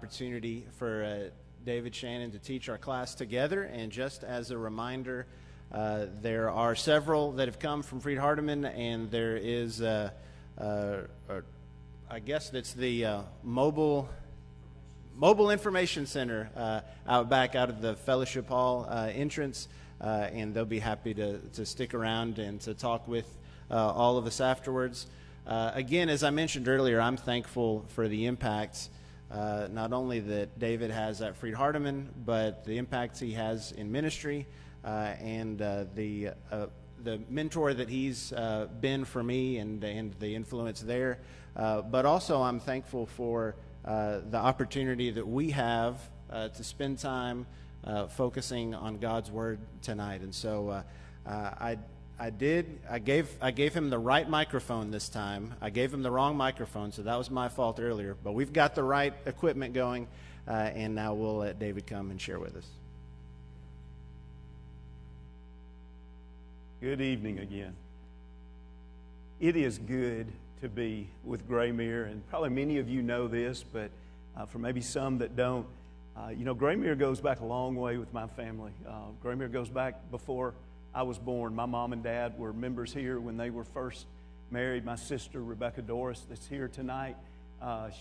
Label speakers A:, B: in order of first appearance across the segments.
A: Opportunity for David Shannon to teach our class together. And just as a reminder, there are several that have come from Freed-Hardeman, and there is, I guess that's the mobile information center out back out of the fellowship hall entrance, and they'll be happy to stick around and to talk with all of us afterwards. Again, as I mentioned earlier, I'm thankful for the impacts not only that David has at Freed-Hardeman, but the impacts he has in ministry, and the mentor that he's been for me, and the influence there. But also, I'm thankful for the opportunity that we have to spend time focusing on God's Word tonight. And so, I gave him the right microphone this time. I gave him the wrong microphone, so that was my fault earlier. But we've got the right equipment going, and now we'll let David come and share with us.
B: Good evening again. It is good to be with Graymere, and probably many of you know this, but for maybe some that don't, Graymere goes back a long way with my family. Graymere goes back before I was born. My mom and dad were members here when they were first married. My sister, Rebecca Doris, that's here tonight,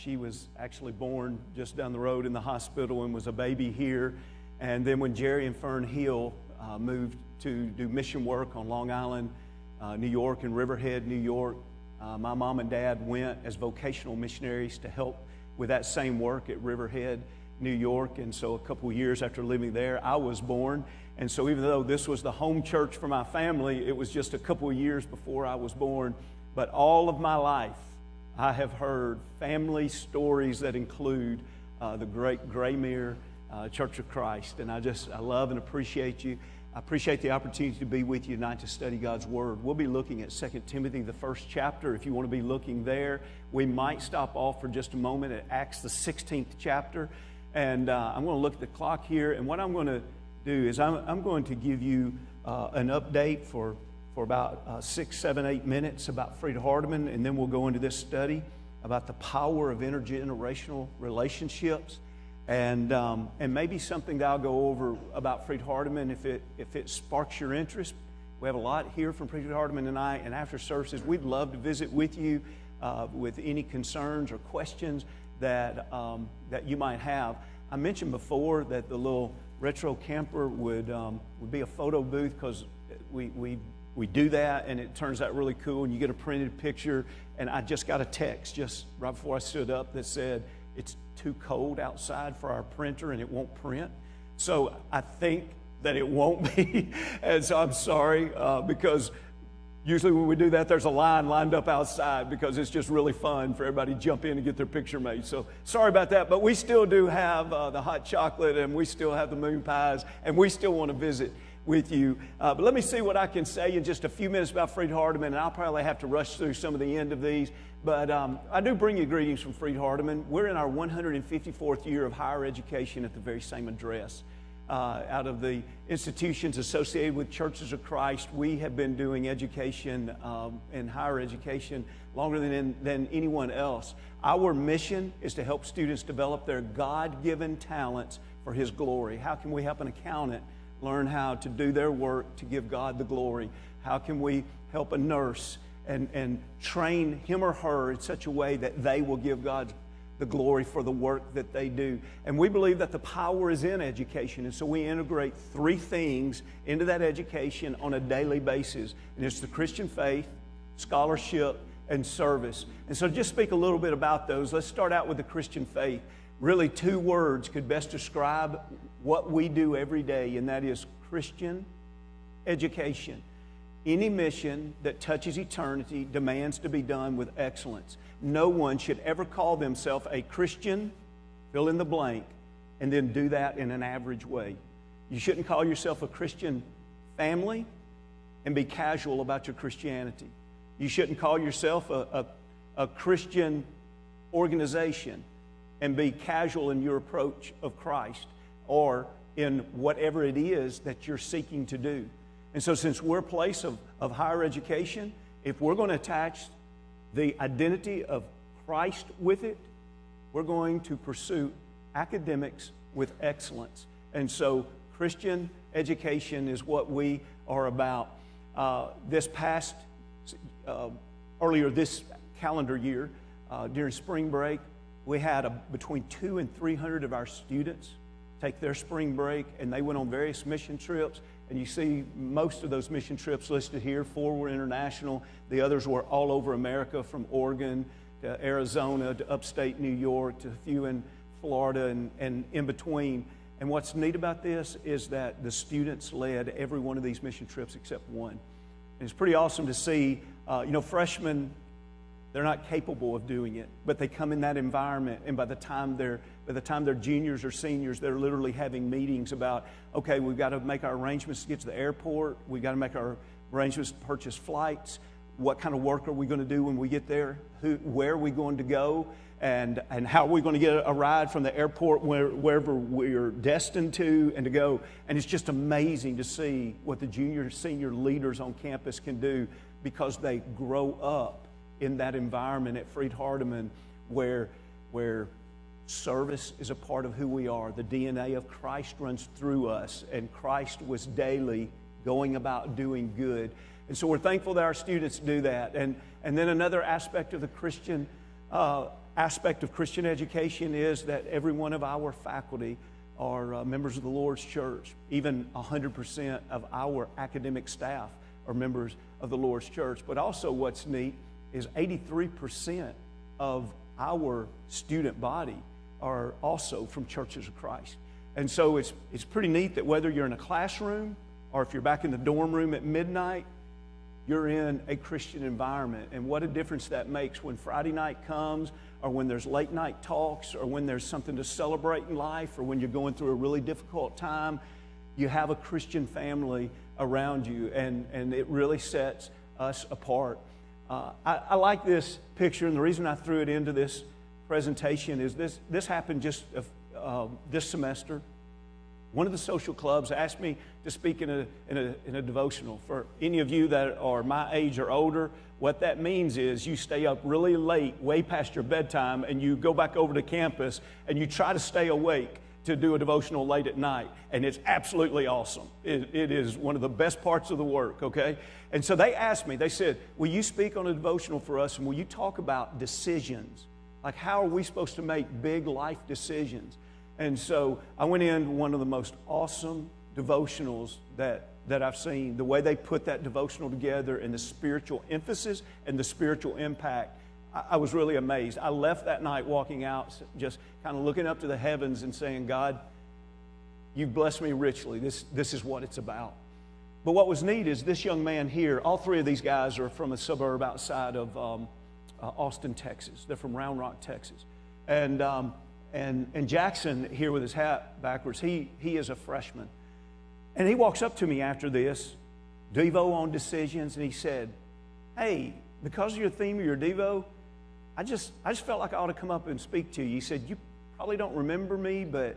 B: she was actually born just down the road in the hospital and was a baby here. And then when Jerry and Fern Hill moved to do mission work on Long Island, New York, and Riverhead, New York, my mom and dad went as vocational missionaries to help with that same work at Riverhead, New York. And so a couple years after living there, I was born. And so even though this was the home church for my family, it was just a couple of years before I was born. But all of my life, I have heard family stories that include the great Graymere Church of Christ. And I love and appreciate you. I appreciate the opportunity to be with you tonight to study God's Word. We'll be looking at 2 Timothy, the first chapter. If you want to be looking there, we might stop off for just a moment at Acts, the 16th chapter. And I'm going to look at the clock here. And what I'm going to do is I'm going to give you an update for about 6, 7, 8 minutes about Freed-Hardeman, and then we'll go into this study about the power of intergenerational relationships, and maybe something that I'll go over about Freed-Hardeman if it sparks your interest. We have a lot here from Freed-Hardeman tonight, and after services, we'd love to visit with you with any concerns or questions that you might have. I mentioned before that the little retro camper would be a photo booth, because we do that, and it turns out really cool, and you get a printed picture. And I just got a text just right before I stood up that said it's too cold outside for our printer and it won't print. So I think that it won't be, and so I'm sorry, because usually when we do that, there's a line lined up outside because it's just really fun for everybody to jump in and get their picture made. So sorry about that, but we still do have the hot chocolate, and we still have the moon pies, and we still want to visit with you. But let me see what I can say in just a few minutes about Freed-Hardeman, and I'll probably have to rush through some of the end of these. But I do bring you greetings from Freed-Hardeman. We're in our 154th year of higher education at the very same address. Out of the institutions associated with Churches of Christ, we have been doing education and higher education longer than anyone else. Our mission is to help students develop their God-given talents for His glory. How can we help an accountant learn how to do their work to give God the glory? How can we help a nurse and train him or her in such a way that they will give God the glory for the work that they do? And we believe that the power is in education, and so we integrate 3 things into that education on a daily basis, and it's the Christian faith, scholarship, and service. And so just speak a little bit about those. Let's start out with the Christian faith. Really, 2 words could best describe what we do every day, and that is Christian education. Any mission that touches eternity demands to be done with excellence. No one should ever call themselves a Christian, fill in the blank, and then do that in an average way. You shouldn't call yourself a Christian family and be casual about your Christianity. You shouldn't call yourself a Christian organization and be casual in your approach of Christ or in whatever it is that you're seeking to do. And so since we're a place of higher education, if we're going to attach the identity of Christ with it, we're going to pursue academics with excellence. And so Christian education is what we are about. Earlier this calendar year, during spring break, we had between 200 and 300 of our students take their spring break, and they went on various mission trips. And you see most of those mission trips listed here. 4 were international. The others were all over America, from Oregon to Arizona to upstate New York to a few in Florida and in between. And what's neat about this is that the students led every one of these mission trips except one. And it's pretty awesome to see, freshmen, they're not capable of doing it, but they come in that environment, and by the time they're juniors or seniors, they're literally having meetings about, okay, we've got to make our arrangements to get to the airport, we've got to make our arrangements to purchase flights, what kind of work are we going to do when we get there, where are we going to go, and how are we going to get a ride from the airport wherever we're destined to and to go. And it's just amazing to see what the junior and senior leaders on campus can do, because they grow up in that environment at Freed-Hardeman where service is a part of who we are. The DNA of Christ runs through us, and Christ was daily going about doing good. And so we're thankful that our students do that. And then another aspect of the Christian education is that every one of our faculty are members of the Lord's church. Even 100% of our academic staff are members of the Lord's church. But also what's neat is 83% of our student body are also from Churches of Christ. And so it's pretty neat that whether you're in a classroom or if you're back in the dorm room at midnight, you're in a Christian environment. And what a difference that makes when Friday night comes, or when there's late night talks, or when there's something to celebrate in life, or when you're going through a really difficult time. You have a Christian family around you, and it really sets us apart. I like this picture, and the reason I threw it into this presentation is this happened just this semester. One of the social clubs asked me to speak in a devotional. For any of you that are my age or older, what that means is you stay up really late, way past your bedtime, and you go back over to campus, and you try to stay awake to do a devotional late at night, and it's absolutely awesome. It is one of the best parts of the work, okay? And so they asked me, they said, will you speak on a devotional for us, and will you talk about decisions? Like, how are we supposed to make big life decisions? And so I went in one of the most awesome devotionals that I've seen. The way they put that devotional together, and the spiritual emphasis and the spiritual impact, I was really amazed. I left that night walking out just kind of looking up to the heavens and saying, God, you've blessed me richly. This is what it's about. But what was neat is this young man here, all 3 of these guys are from a suburb outside of Austin, Texas. They're from Round Rock, Texas. And Jackson here with his hat backwards, he is a freshman. And he walks up to me after this, Devo on decisions, and he said, hey, because of your theme of your Devo, I just felt like I ought to come up and speak to you. He said, you probably don't remember me, but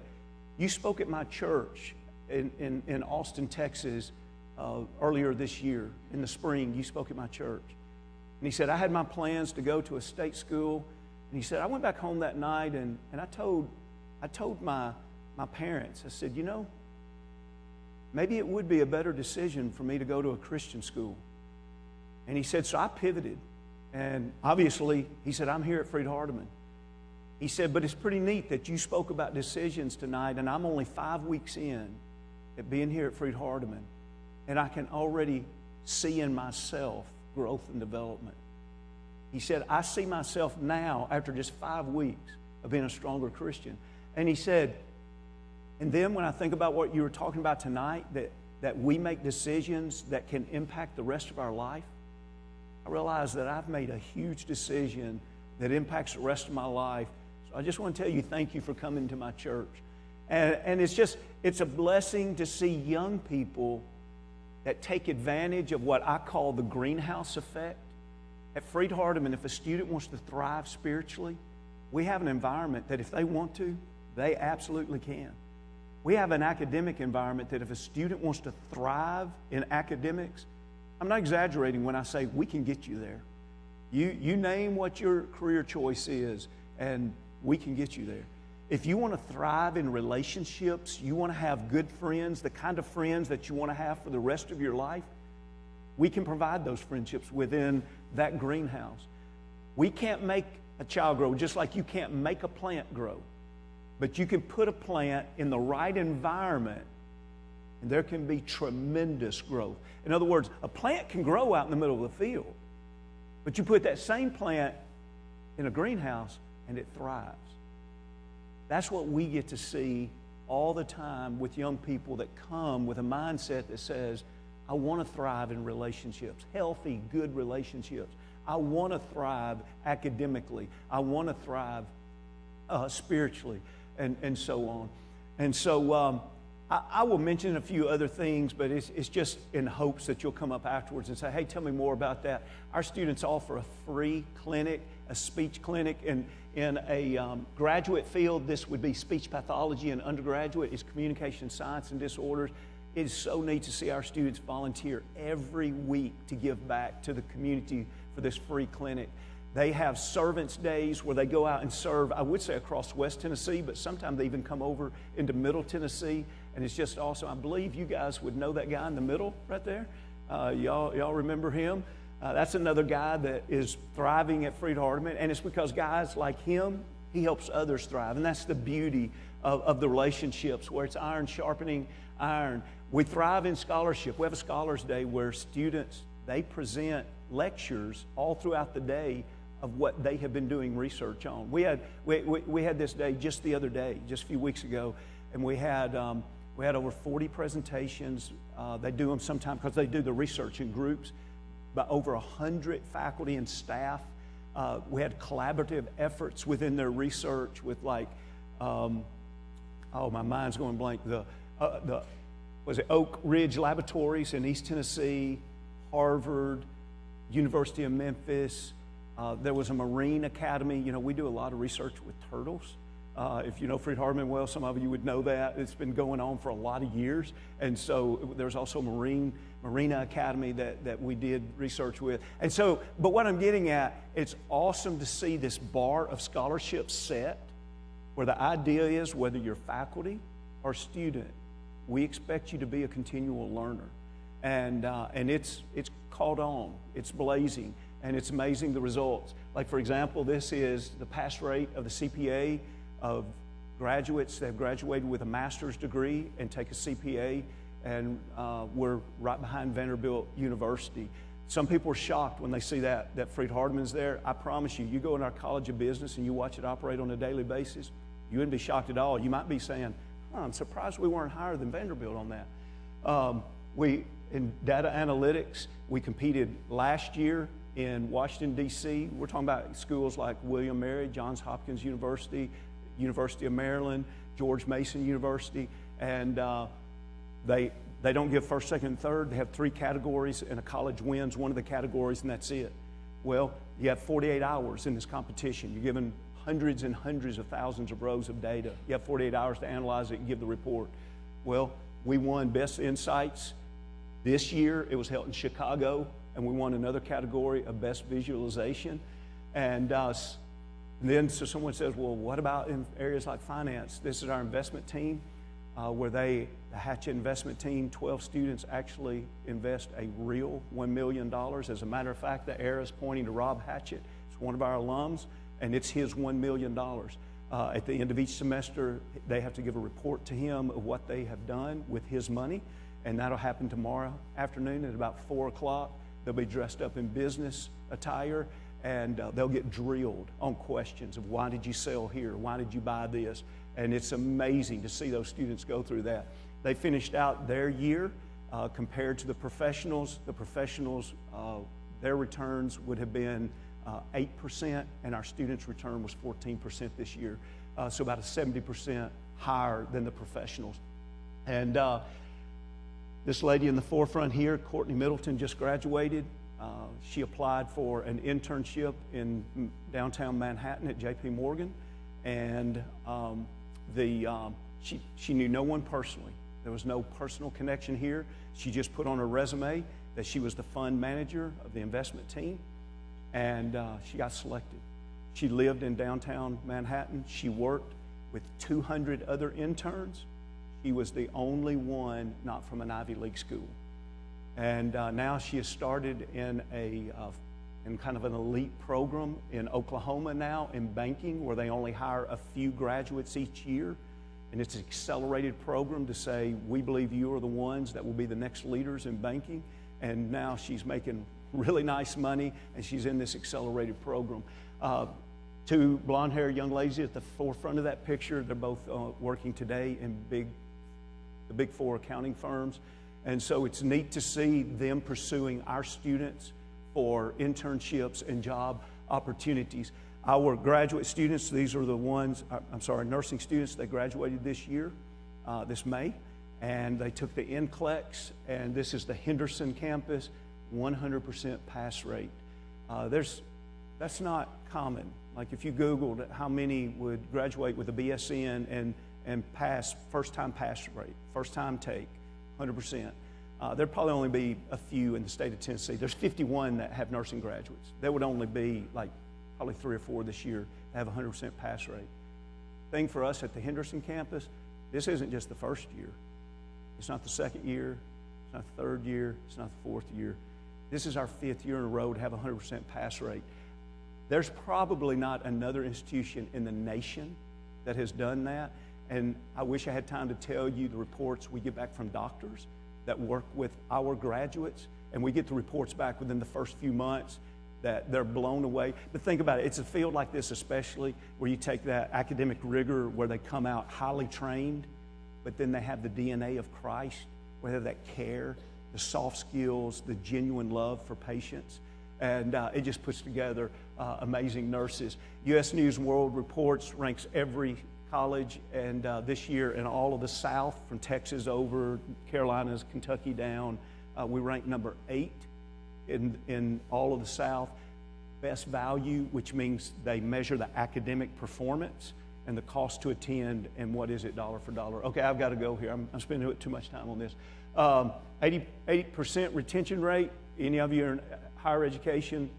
B: you spoke at my church in Austin, Texas earlier this year. In the spring, you spoke at my church. And he said, I had my plans to go to a state school. And he said, I went back home that night and I told my parents, I said, maybe it would be a better decision for me to go to a Christian school. And he said, so I pivoted. And obviously, he said, I'm here at Freed-Hardeman. He said, but it's pretty neat that you spoke about decisions tonight, and I'm only 5 weeks in at being here at Freed-Hardeman, and I can already see in myself growth and development. He said, I see myself now, after just 5 weeks of being a stronger Christian. And he said, and then when I think about what you were talking about tonight, that we make decisions that can impact the rest of our life, I realize that I've made a huge decision that impacts the rest of my life. So I just want to tell you, thank you for coming to my church. And it's a blessing to see young people that take advantage of what I call the greenhouse effect. At Freed-Hardeman, if a student wants to thrive spiritually, we have an environment that if they want to, they absolutely can. We have an academic environment that if a student wants to thrive in academics, I'm not exaggerating when I say we can get you there. You name what your career choice is, and we can get you there. If you want to thrive in relationships, you want to have good friends, the kind of friends that you want to have for the rest of your life, we can provide those friendships within that greenhouse. We can't make a child grow, just like you can't make a plant grow. But you can put a plant in the right environment, and there can be tremendous growth. In other words, a plant can grow out in the middle of the field, but you put that same plant in a greenhouse, and it thrives. That's what we get to see all the time with young people that come with a mindset that says, I want to thrive in relationships, healthy, good relationships. I want to thrive academically. I want to thrive spiritually, and so on. And so I will mention a few other things, but it's just in hopes that you'll come up afterwards and say, hey, tell me more about that. Our students offer a free clinic, a speech clinic, and in a graduate field, this would be speech pathology, and undergraduate is communication science and disorders. It is so neat to see our students volunteer every week to give back to the community for this free clinic. They have servants days where they go out and serve, I would say across West Tennessee, but sometimes they even come over into Middle Tennessee, and it's just awesome. I believe you guys would know that guy in the middle right there. Y'all remember him? That's another guy that is thriving at Freed-Hardeman, and it's because guys like him, he helps others thrive, and that's the beauty of the relationships, where it's iron sharpening iron. We thrive in scholarship. We have a Scholars Day where students, they present lectures all throughout the day of what they have been doing research on. We had this day just the other day, just a few weeks ago, and we had over 40 presentations. They do them sometimes because they do the research in groups, but over 100 faculty and staff. We had collaborative efforts within their research with my mind's going blank. Was it Oak Ridge Laboratories in East Tennessee, Harvard, University of Memphis. There was a Marine Academy. You know, we do a lot of research with turtles. If you know Freed-Hardeman well, some of you would know that. It's been going on for a lot of years. And so there's also Marina Academy that we did research with. And so, but what I'm getting at, it's awesome to see this bar of scholarship set, where the idea is, whether you're faculty or student, we expect you to be a continual learner. And it's caught on, it's blazing, and it's amazing the results. Like, for example, this is the pass rate of the CPA of graduates that have graduated with a master's degree and take a CPA, and we're right behind Vanderbilt University. Some people are shocked when they see that Freed-Hardeman's there. I promise you, you go in our College of Business and you watch it operate on a daily basis, you wouldn't be shocked at all. You might be saying, I'm surprised we weren't higher than Vanderbilt on that. In data analytics, we competed last year in Washington, D.C. We're talking about schools like William & Mary, Johns Hopkins University, University of Maryland, George Mason University, and they don't give first, second, and third. They have 3 categories, and a college wins one of the categories, and that's it. Well, you have 48 hours in this competition. You're given hundreds and hundreds of thousands of rows of data. You have 48 hours to analyze it and give the report. Well, we won Best Insights. This year, it was held in Chicago, and we won another category of Best Visualization. And then so someone says, well, what about in areas like finance? This is our investment team, where the Hatchet investment team, 12 students actually invest a real $1 million. As a matter of fact, the arrow is pointing to Rob Hatchet. It's one of our alums, and it's his $1 million. At the end of each semester, they have to give a report to him of what they have done with his money, and that'll happen tomorrow afternoon at about 4 o'clock. They'll be dressed up in business attire, and they'll get drilled on questions of why did you sell here? Why did you buy this? And it's amazing to see those students go through that. They finished out their year compared to the professionals. The professionals, their returns would have been 8%, and our students' return was 14% this year. So about a 70% higher than the professionals. And this lady in the forefront here, Courtney Middleton, just graduated. She applied for an internship in downtown Manhattan at J.P. Morgan, and she knew no one personally. There was no personal connection here. She just put on her resume that she was the fund manager of the investment team, and she got selected. She lived in downtown Manhattan. She worked with 200 other interns, she was the only one not from an Ivy League school. And now she has started in kind of an elite program in Oklahoma now in banking, where they only hire a few graduates each year. And it's an accelerated program to say, we believe you are the ones that will be the next leaders in banking. And now she's making really nice money, and she's in this accelerated program. Two blonde-haired young ladies at the forefront of that picture. They're both working today in the big four accounting firms. And so it's neat to see them pursuing our students for internships and job opportunities. Our graduate students, these are the ones, nursing students, they graduated this year, this May, and they took the NCLEX, and this is the Henderson campus, 100% pass rate. That's not common. Like if you Googled how many would graduate with a BSN and pass, first-time pass rate, first-time take, 100%. There'd probably only be a few in the state of Tennessee. There's 51 that have nursing graduates. There would only be like probably 3 or 4 this year that have 100% pass rate. Thing for us at the Henderson campus, this isn't just the first year. It's not the second year. It's not the third year. It's not the fourth year. This is our 5th year in a row to have a 100% pass rate. There's probably not another institution in the nation that has done that. And I wish I had time to tell you the reports we get back from doctors that work with our graduates. And we get the reports back within the first few months that they're blown away. But think about it. It's a field like this especially where you take that academic rigor where they come out highly trained, but then they have the DNA of Christ, where they have that care, the soft skills, the genuine love for patients. And it just puts together amazing nurses. U.S. News and World Reports ranks every college, and this year in all of the South, from Texas over, Carolinas, Kentucky down, we rank number 8 in all of the South. Best value, which means they measure the academic performance and the cost to attend, and what is it dollar for dollar. Okay, I've got to go here. I'm spending too much time on this. 80% retention rate. Any of you are in higher education,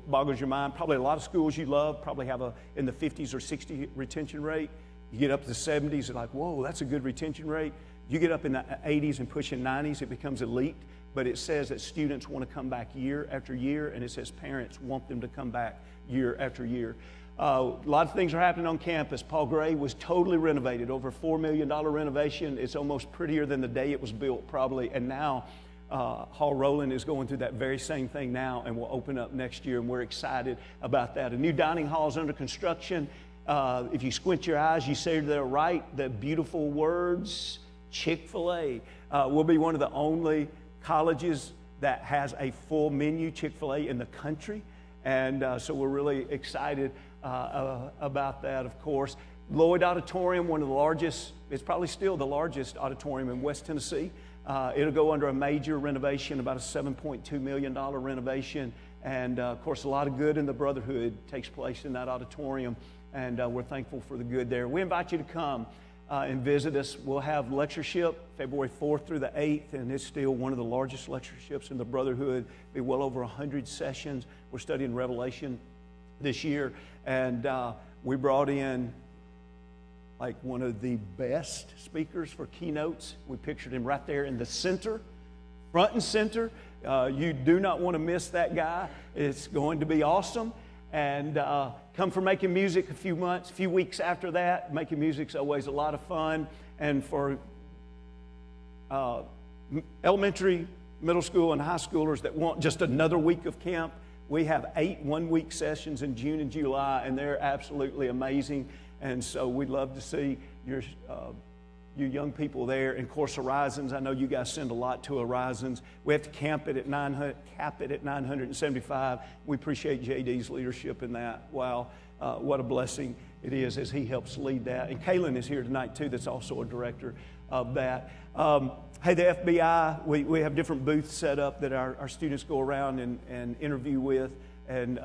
B: boggles your mind. Probably a lot of schools you love probably have in the 50s or 60 retention rate. You get up to the 70s, you're like, whoa, that's a good retention rate. You get up in the 80s and pushing 90s, it becomes elite. But it says that students want to come back year after year, and it says parents want them to come back year after year. A lot of things are happening on campus. Paul Gray was totally renovated, over a $4 million renovation. It's almost prettier than the day it was built, probably. And now Hall Rowland is going through that very same thing now, and will open up next year, and we're excited about that. A new dining hall is under construction. If you squint your eyes, you say to the right the beautiful words, Chick-fil-A. We'll be one of the only colleges that has a full menu Chick-fil-A in the country. And so we're really excited about that, of course. Lloyd Auditorium, one of the largest, it's probably still the largest auditorium in West Tennessee. It'll go under a major renovation, about a $7.2 million renovation. And of course, a lot of good in the brotherhood takes place in that auditorium. And we're thankful for the good there. We invite you to come and visit us. We'll have lectureship February 4th through the 8th, and it's still one of the largest lectureships in the brotherhood. Be well over 100 sessions. We're studying Revelation this year, and we brought in like one of the best speakers for keynotes. We pictured him right there in the center, front and center. You do not want to miss that guy. It's going to be awesome. And come for Making Music a few weeks after that. Making Music's always a lot of fun. And for elementary, middle school, and high schoolers that want just another week of camp, we have 8 one-week sessions in June and July, and they're absolutely amazing. And so we'd love to see your young people there. And of course, Horizons, I know you guys send a lot to Horizons. We have to cap it at 975. We appreciate JD's leadership in that. Wow, what a blessing it is as he helps lead that. And Kaylin is here tonight too, that's also a director of that. Hey, the FBI, we have different booths set up that our students go around and interview with, and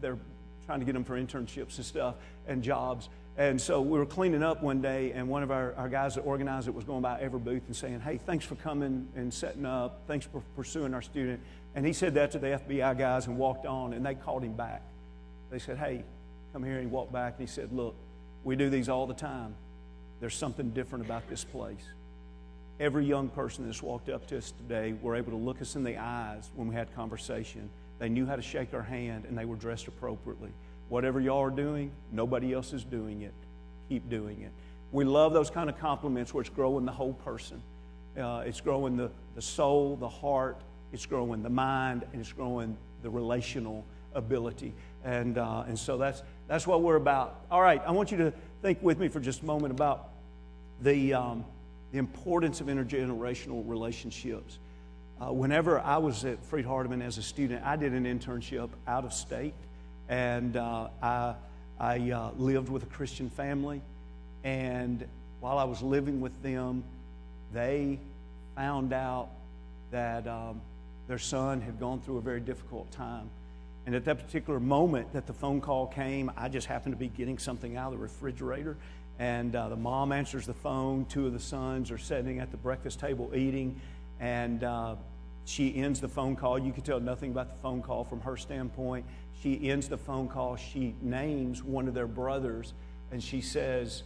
B: they're trying to get them for internships and stuff and jobs. And so we were cleaning up one day, and one of our guys that organized it was going by every booth and saying, hey, thanks for coming and setting up. Thanks for pursuing our student. And he said that to the FBI guys and walked on, and they called him back. They said, hey, come here. And he walked back, and he said, look, we do these all the time. there's something different about this place. Every young person that's walked up to us today were able to look us in the eyes when we had conversation. They knew how to shake our hand, and they were dressed appropriately. Whatever y'all are doing, nobody else is doing it. Keep doing it. We love those kind of compliments where it's growing the whole person. It's growing the soul, the heart. It's growing the mind, and it's growing the relational ability. And so that's what we're about. All right, I want you to think with me for just a moment about the importance of intergenerational relationships. Whenever I was at Freed-Hardeman as a student, I did an internship out of state, and I lived with a Christian family. And while I was living with them, they found out that their son had gone through a very difficult time. And at that particular moment that the phone call came, I just happened to be getting something out of the refrigerator. And the mom answers the phone. Two of the sons are sitting at the breakfast table eating. And she ends the phone call. You can tell nothing about the phone call from her standpoint. She ends the phone call. She names one of their brothers. And she says,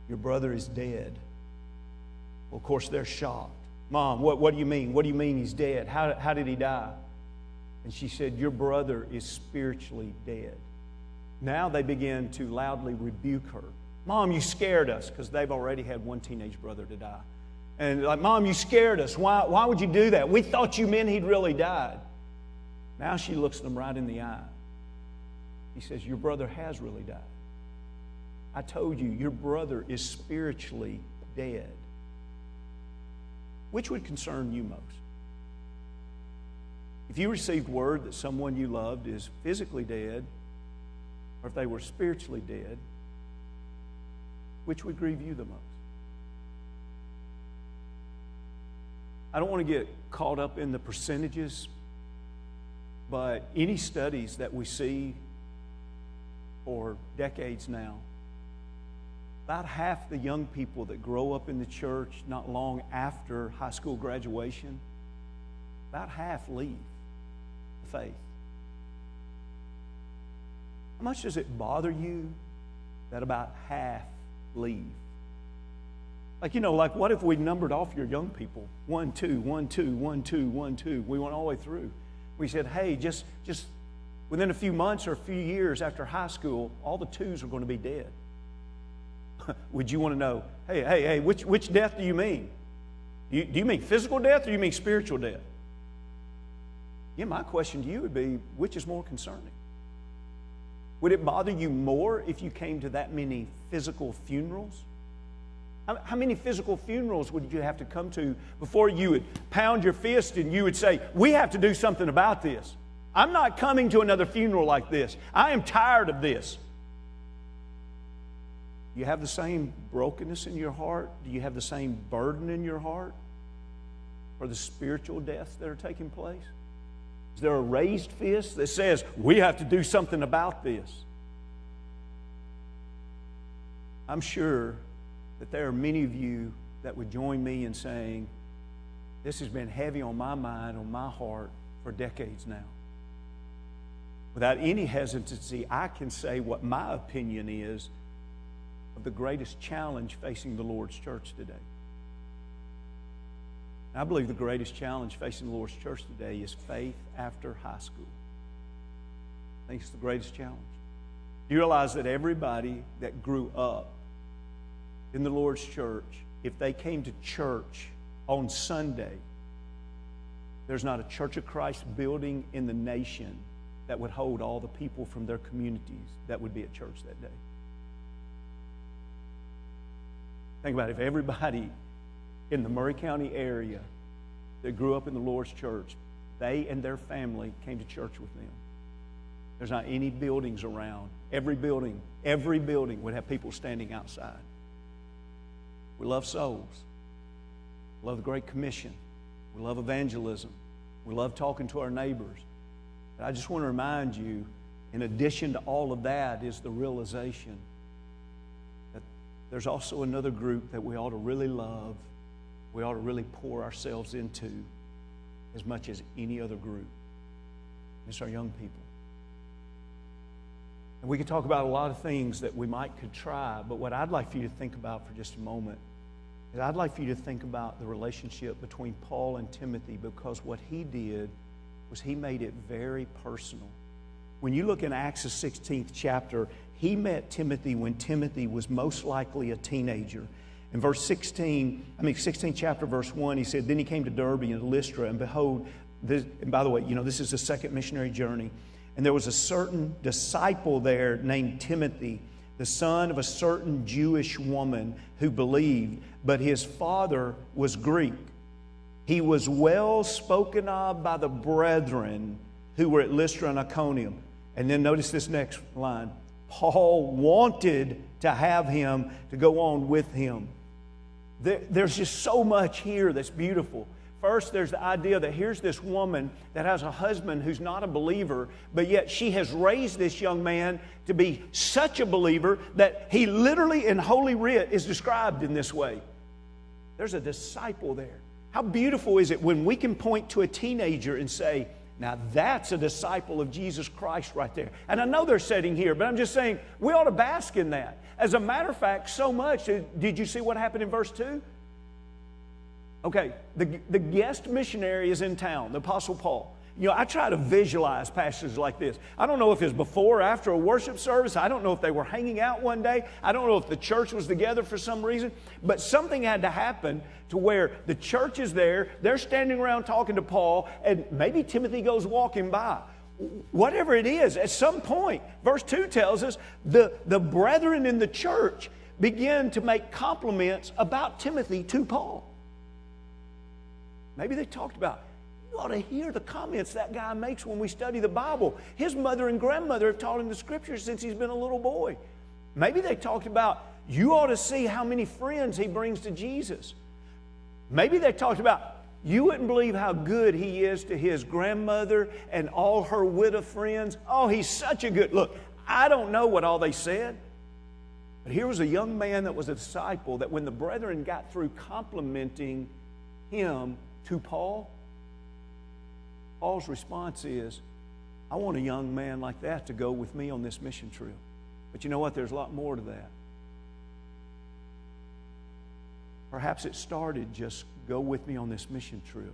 B: "Your brother is dead." Well, of course, they're shocked. "Mom, what do you mean? What do you mean he's dead? How did he die?" And she said, "Your brother is spiritually dead." Now they begin to loudly rebuke her. "Mom, you scared us," because they've already had one teenage brother to die. And like, "Mom, you scared us. Why would you do that? We thought you meant he'd really died." Now she looks them right in the eye. He says, "Your brother has really died. I told you, your brother is spiritually dead." Which would concern you most? If you received word that someone you loved is physically dead, or if they were spiritually dead, which would grieve you the most? I don't want to get caught up in the percentages, but any studies that we see for decades now, about half the young people that grow up in the church not long after high school graduation, about half leave the faith. How much does it bother you that about half leave? Like, like what if we numbered off your young people? 1, 2, 1, 2, 1, 2, 1, 2. We went all the way through. We said, hey, just within a few months or a few years after high school, all the 2s are going to be dead. Would you want to know, hey, which death do you mean? Do you mean physical death or do you mean spiritual death? Yeah, my question to you would be, which is more concerning? Would it bother you more if you came to that many physical funerals? How many physical funerals would you have to come to before you would pound your fist and you would say, we have to do something about this? I'm not coming to another funeral like this. I am tired of this. Do you have the same brokenness in your heart? Do you have the same burden in your heart for the spiritual deaths that are taking place? Is there a raised fist that says, we have to do something about this? I'm sure that there are many of you that would join me in saying, this has been heavy on my mind, on my heart for decades now. Without any hesitancy, I can say what my opinion is of the greatest challenge facing the Lord's church today. And I believe the greatest challenge facing the Lord's church today is faith after high school. I think it's the greatest challenge. Do you realize that everybody that grew up in the Lord's church, if they came to church on Sunday, there's not a Church of Christ building in the nation that would hold all the people from their communities that would be at church that day. Think about it. If everybody in the Murray County area that grew up in the Lord's church, they and their family came to church with them, there's not any buildings around. Every building would have people standing outside. We love souls. We love the Great Commission. We love evangelism. We love talking to our neighbors. But I just want to remind you, in addition to all of that is the realization that there's also another group that we ought to really love, we ought to really pour ourselves into as much as any other group. It's our young people. And we could talk about a lot of things that we could try, but what I'd like for you to think about for just a moment is I'd like for you to think about the relationship between Paul and Timothy, because what he did was he made it very personal. When you look in Acts, the 16th chapter, he met Timothy when Timothy was most likely a teenager. In 16th chapter, verse 1, he said, "Then he came to Derbe and Lystra, and behold," and by the way, this is the second missionary journey, "and there was a certain disciple there named Timothy, the son of a certain Jewish woman who believed, but his father was Greek. He was well spoken of by the brethren who were at Lystra and Iconium." And then notice this next line. Paul wanted to have him to go on with him. There's just so much here that's beautiful. First, there's the idea that here's this woman that has a husband who's not a believer, but yet she has raised this young man to be such a believer that he literally in Holy Writ is described in this way. There's a disciple there. How beautiful is it when we can point to a teenager and say, now that's a disciple of Jesus Christ right there. And I know they're sitting here, but I'm just saying we ought to bask in that. As a matter of fact, so much. Did you see what happened in verse 2? Okay, the guest missionary is in town, the Apostle Paul. I try to visualize passages like this. I don't know if it's before or after a worship service. I don't know if they were hanging out one day. I don't know if the church was together for some reason. But something had to happen to where the church is there. They're standing around talking to Paul, and maybe Timothy goes walking by. Whatever it is, at some point, verse 2 tells us, the brethren in the church begin to make compliments about Timothy to Paul. Maybe they talked about, you ought to hear the comments that guy makes when we study the Bible. His mother and grandmother have taught him the Scriptures since he's been a little boy. Maybe they talked about, you ought to see how many friends he brings to Jesus. Maybe they talked about, you wouldn't believe how good he is to his grandmother and all her widow friends. Oh, he's such a good... Look, I don't know what all they said, but here was a young man that was a disciple that when the brethren got through complimenting him to Paul, Paul's response is, I want a young man like that to go with me on this mission trip. But you know what? There's a lot more to that. Perhaps it started just go with me on this mission trip.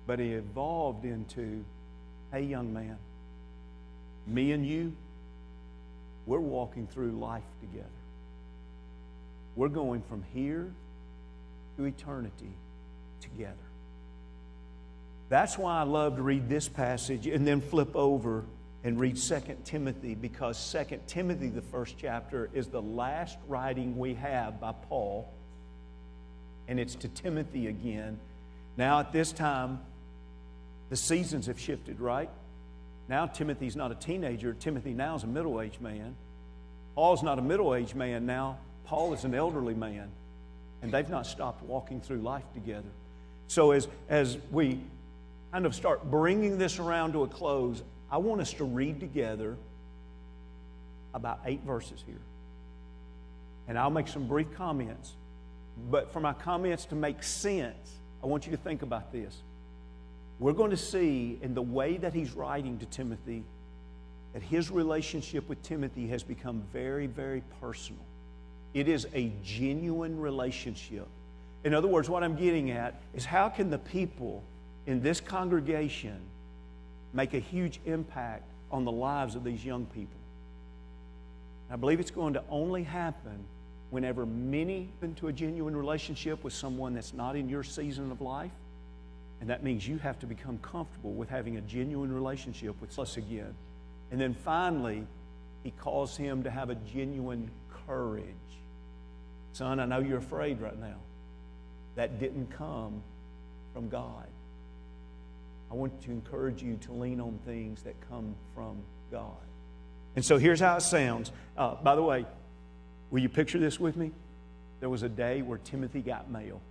B: But it evolved into, hey, young man, me and you, we're walking through life together. We're going from here to eternity together. That's why I love to read this passage and then flip over and read 2 Timothy, because 2 Timothy, the first chapter, is the last writing we have by Paul. And it's to Timothy again. Now at this time, the seasons have shifted, right? Now Timothy's not a teenager. Timothy now is a middle-aged man. Paul's not a middle-aged man now. Paul is an elderly man. And they've not stopped walking through life together. So as we kind of start bringing this around to a close, I want us to read together about 8 verses here. And I'll make some brief comments. But for my comments to make sense, I want you to think about this. We're going to see in the way that he's writing to Timothy that his relationship with Timothy has become very, very personal. It is a genuine relationship. In other words, what I'm getting at is how can the people in this congregation make a huge impact on the lives of these young people? I believe it's going to only happen whenever many get into a genuine relationship with someone that's not in your season of life. And that means you have to become comfortable with having a genuine relationship with us again. And then finally, he calls him to have a genuine courage. Son, I know you're afraid right now. That didn't come from God. I want to encourage you to lean on things that come from God. And so here's how it sounds. By the way, will you picture this with me? There was a day where Timothy got mail.